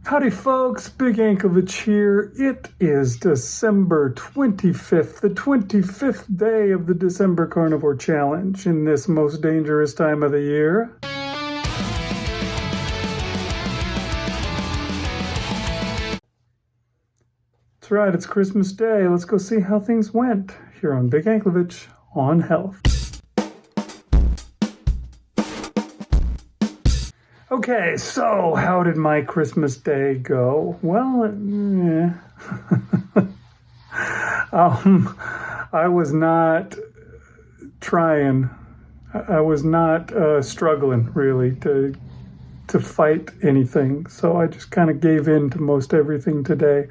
Howdy folks, Big Anklevich here. It is December 25th, the 25th day of the December Carnivore Challenge in this most dangerous time of the year. That's right, it's Christmas Day. Let's go see how things went here on Big Anklevich on Health. Okay, so how did my Christmas Day go? Well, I was not trying. I was not struggling really to fight anything. So I just kind of gave in to most everything today.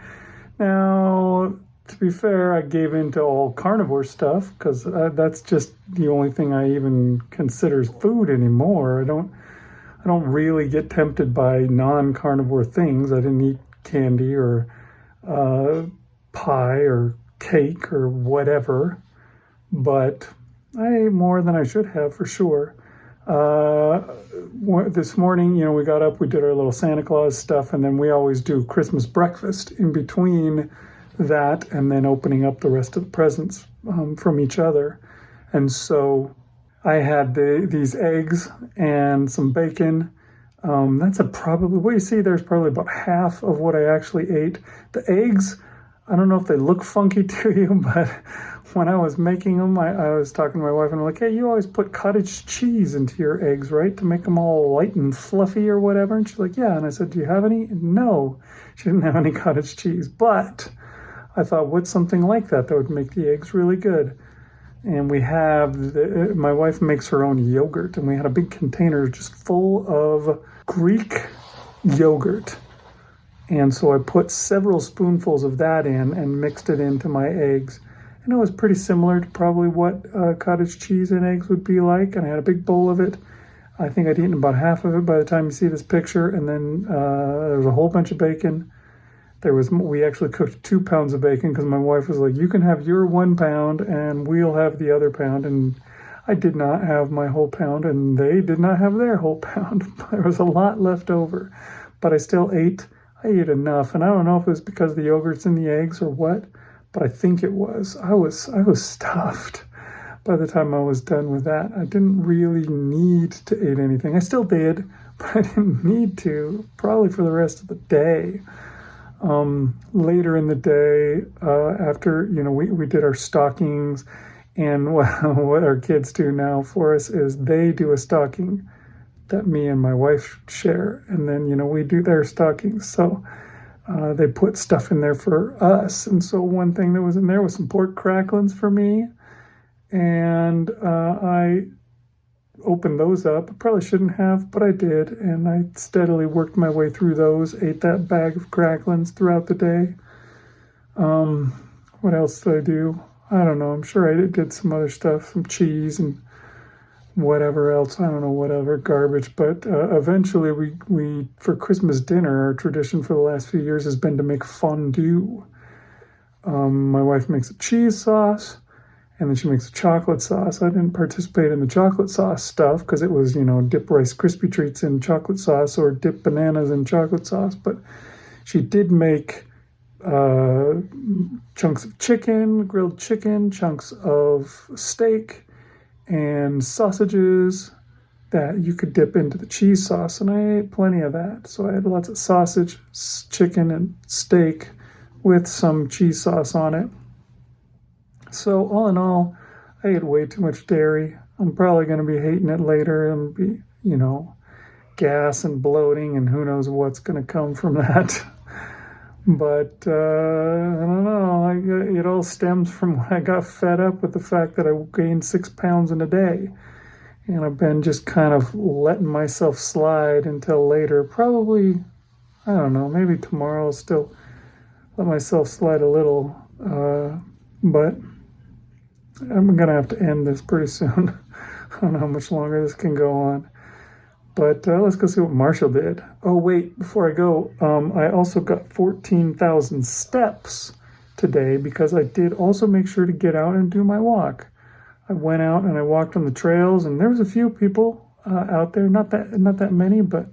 Now, to be fair, I gave in to all carnivore stuff because that's just the only thing I even consider food anymore. I don't really get tempted by non-carnivore things. I didn't eat candy or pie or cake or whatever, but I ate more than I should have for sure. This morning, we got up, we did our little Santa Claus stuff, and then we always do Christmas breakfast in between that and then opening up the rest of the presents from each other. And so I had these eggs and some bacon. That's probably, what you see there's probably about half of what I actually ate. The eggs, I don't know if they look funky to you, but when I was making them, I was talking to my wife and I'm like, hey, you always put cottage cheese into your eggs, right? To make them all light and fluffy or whatever. And she's like, yeah. And I said, do you have any? No, she didn't have any cottage cheese. But I thought, what's something like that would make the eggs really good? And we have, my wife makes her own yogurt, and we had a big container just full of Greek yogurt. And so I put several spoonfuls of that in and mixed it into my eggs. And it was pretty similar to probably what cottage cheese and eggs would be like. And I had a big bowl of it. I think I'd eaten about half of it by the time you see this picture. And then there was a whole bunch of bacon. We actually cooked 2 pounds of bacon because my wife was like, you can have your 1 pound and we'll have the other pound. And I did not have my whole pound and they did not have their whole pound. There was a lot left over, but I still ate. I ate enough. And I don't know if it was because the yogurt's in the eggs or what, but I think it was. I was stuffed by the time I was done with that. I didn't really need to eat anything. I still did, but I didn't need to, probably for the rest of the day. Later in the day, after, we did our stockings, and what our kids do now for us is they do a stocking that me and my wife share, and then, we do their stockings. So they put stuff in there for us. And so one thing that was in there was some pork cracklings for me, and I opened those up. I probably shouldn't have, but I did, and I steadily worked my way through those, ate that bag of cracklings throughout the day. What else did I do? I don't know. I'm sure I did some other stuff, some cheese and whatever else. I don't know, whatever garbage. But eventually we for Christmas dinner, our tradition for the last few years has been to make fondue. My wife makes a cheese sauce, and then she makes a chocolate sauce. I didn't participate in the chocolate sauce stuff because it was, dip Rice Krispie treats in chocolate sauce or dip bananas in chocolate sauce. But she did make chunks of chicken, grilled chicken, chunks of steak, and sausages that you could dip into the cheese sauce. And I ate plenty of that. So I had lots of sausage, chicken, and steak with some cheese sauce on it. So all in all, I ate way too much dairy. I'm probably going to be hating it later and be, gas and bloating and who knows what's going to come from that. But I don't know. It all stems from when I got fed up with the fact that I gained 6 pounds in a day. And I've been just kind of letting myself slide until later. Probably, I don't know, maybe tomorrow I'll still let myself slide a little. But I'm going to have to end this pretty soon. I don't know how much longer this can go on. But let's go see what Marshall did. Oh, wait, before I go, I also got 14,000 steps today because I did also make sure to get out and do my walk. I went out and I walked on the trails, and there was a few people out there, not that many, but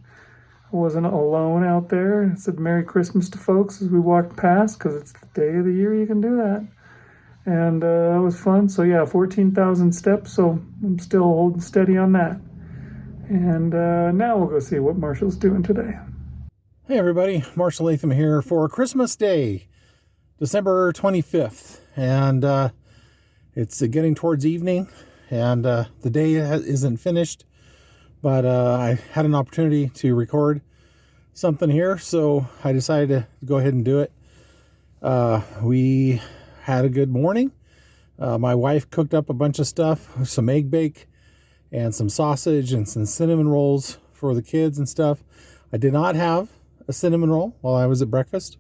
I wasn't alone out there. I said Merry Christmas to folks as we walked past because it's the day of the year you can do that. And that was fun. So yeah, 14,000 steps. So I'm still holding steady on that. And now we'll go see what Marshall's doing today. Hey everybody, Marshall Latham here for Christmas Day, December 25th. And it's getting towards evening and the day isn't finished. But I had an opportunity to record something here, so I decided to go ahead and do it. We had a good morning. My wife cooked up a bunch of stuff, some egg bake and some sausage and some cinnamon rolls for the kids and stuff. I did not have a cinnamon roll while I was at breakfast.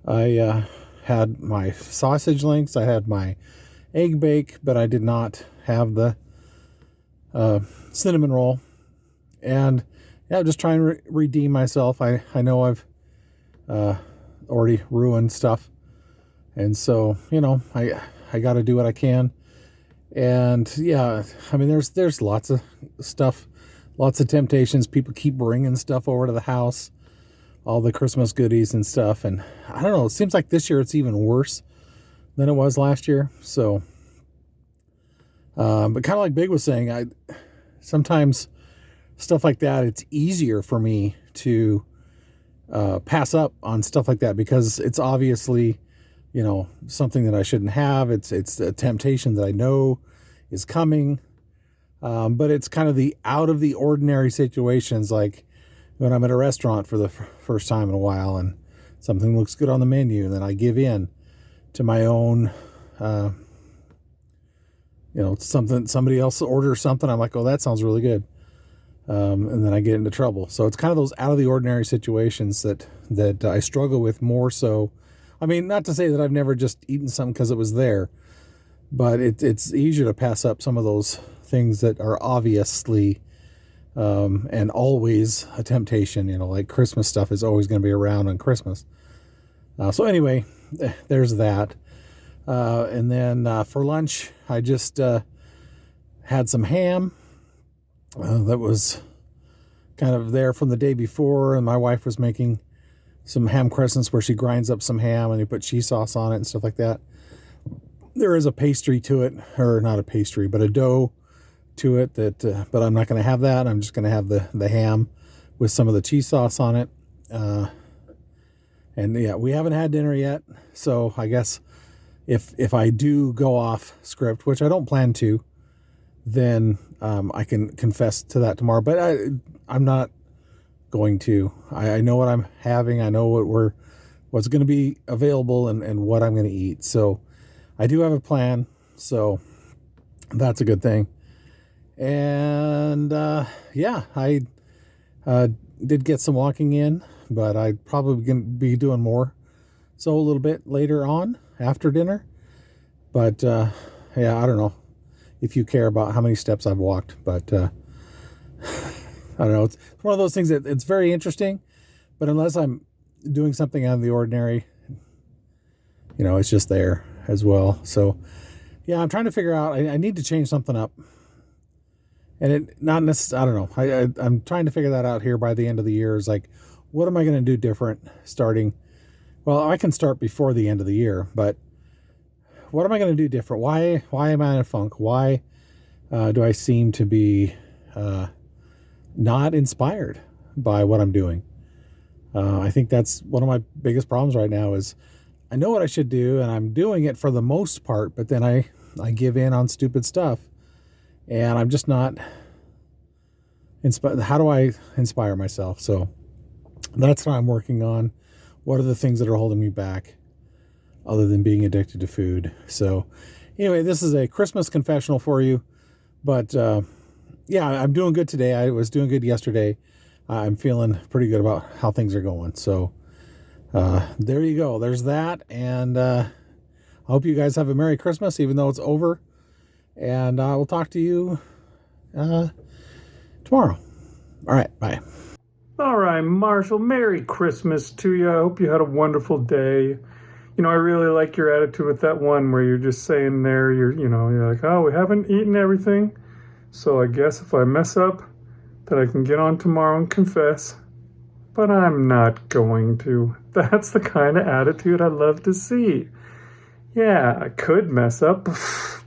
I had my sausage links, I had my egg bake, but I did not have the cinnamon roll. And yeah, I'm just trying to redeem myself. I know I've already ruined stuff, and so I got to do what I can. And yeah, I mean there's lots of stuff, lots of temptations. People keep bringing stuff over to the house, all the Christmas goodies and stuff, and I don't know, it seems like this year it's even worse than it was last year. So but kind of like Big was saying, I sometimes stuff like that, it's easier for me to pass up on stuff like that because it's obviously something that I shouldn't have. It's a temptation that I know is coming, but it's kind of the out of the ordinary situations, like when I'm at a restaurant for the first time in a while and something looks good on the menu, and then I give in to my own somebody else orders something, I'm like, oh, that sounds really good, and then I get into trouble. So it's kind of those out of the ordinary situations that I struggle with more so. I mean, not to say that I've never just eaten something because it was there, but it's easier to pass up some of those things that are obviously and always a temptation. Like Christmas stuff is always going to be around on Christmas. So anyway, there's that. And then for lunch, I just had some ham that was kind of there from the day before, and my wife was making some ham crescents where she grinds up some ham and you put cheese sauce on it and stuff like that. There is a pastry to it, or not a pastry, but a dough to it that, but I'm not going to have that. I'm just going to have the ham with some of the cheese sauce on it. And yeah, we haven't had dinner yet. So I guess if I do go off script, which I don't plan to, then I can confess to that tomorrow, but I'm not going to. I know what I'm having. I know what's going to be available and what I'm going to eat. So I do have a plan. So that's a good thing. And yeah, I did get some walking in, but I probably going to be doing more so a little bit later on after dinner. But yeah, I don't know if you care about how many steps I've walked, but I don't know. It's one of those things that it's very interesting, but unless I'm doing something out of the ordinary, it's just there as well. So yeah, I'm trying to figure out, I need to change something up, and it not necessarily, I don't know. I'm trying to figure that out here by the end of the year. Is like, what am I going to do different starting? Well, I can start before the end of the year, but what am I going to do different? Why am I in a funk? Why do I seem to be not inspired by what I'm doing? I think that's one of my biggest problems right now is I know what I should do and I'm doing it for the most part, but then I give in on stupid stuff and I'm just not inspired. How do I inspire myself? So that's what I'm working on. What are the things that are holding me back other than being addicted to food? So anyway, this is a Christmas confessional for you, but yeah, I'm doing good today. I was doing good yesterday. I'm feeling pretty good about how things are going. So there you go. There's that. And I hope you guys have a Merry Christmas, even though it's over. And we'll talk to you tomorrow. All right. Bye. All right, Marshall, Merry Christmas to you. I hope you had a wonderful day. I really like your attitude with that one where you're just saying there, you're like, oh, we haven't eaten everything. So I guess if I mess up, that I can get on tomorrow and confess. but I'm not going to. That's the kind of attitude I love to see. Yeah, I could mess up,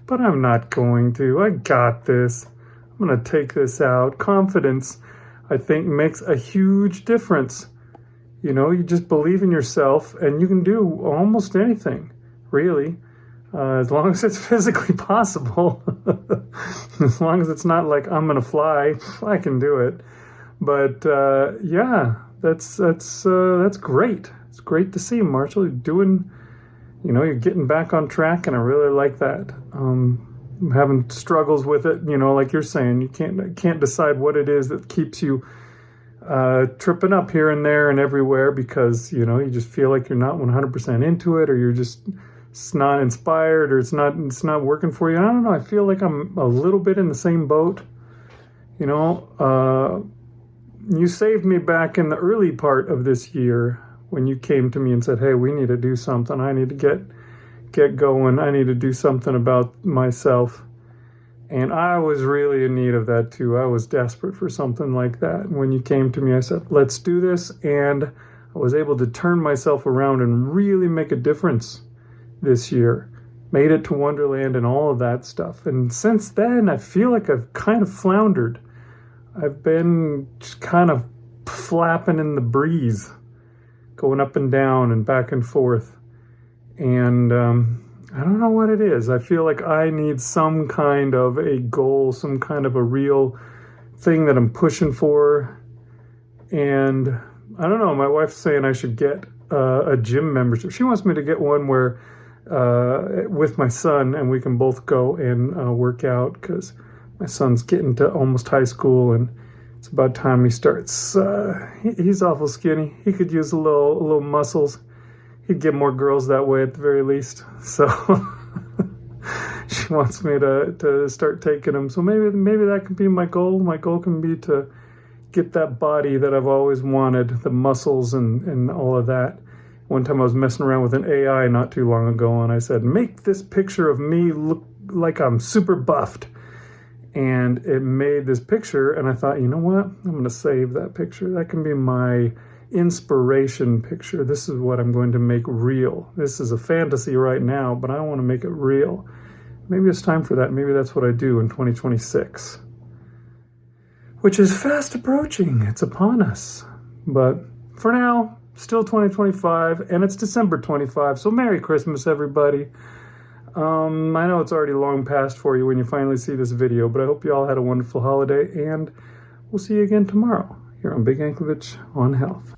but I'm not going to. I got this. I'm going to take this out. Confidence, I think, makes a huge difference. You know, you just believe in yourself and you can do almost anything, really, as long as it's physically possible. As long as it's not like I'm going to fly, I can do it. But yeah, that's great. It's great to see, Marshall. You're doing, you know, you're getting back on track, and I really like that. I'm having struggles with it, you know, like you're saying, you can't decide what it is that keeps you tripping up here and there and everywhere, because, you know, you just feel like you're not 100% into it, or you're just, it's not inspired, or it's not working for you. I don't know. I feel like I'm a little bit in the same boat. You know, you saved me back in the early part of this year when you came to me and said, hey, we need to do something. I need to get going. I need to do something about myself. And I was really in need of that too. I was desperate for something like that. And when you came to me, I said, let's do this. And I was able to turn myself around and really make a difference this year. Made it to Wonderland and all of that stuff. And since then, I feel like I've kind of floundered. I've been just kind of flapping in the breeze, going up and down and back and forth. And I don't know what it is. I feel like I need some kind of a goal, some kind of a real thing that I'm pushing for. And I don't know, my wife's saying I should get a gym membership. She wants me to get one where with my son, and we can both go and work out, because my son's getting to almost high school, and it's about time he starts. He's awful skinny. He could use a little muscles. He'd get more girls that way at the very least. So she wants me to start taking him. So maybe that can be my goal. My goal can be to get that body that I've always wanted, the muscles and all of that. One time I was messing around with an AI not too long ago, and I said, make this picture of me look like I'm super buffed. And it made this picture, and I thought, you know what? I'm going to save that picture. That can be my inspiration picture. This is what I'm going to make real. This is a fantasy right now, but I want to make it real. Maybe it's time for that. Maybe that's what I do in 2026, which is fast approaching. It's upon us. But for now, still 2025, and it's December 25. So Merry Christmas, everybody. I know it's already long past for you when you finally see this video, but I hope you all had a wonderful holiday, and we'll see you again tomorrow here on Big Anklevich on Health.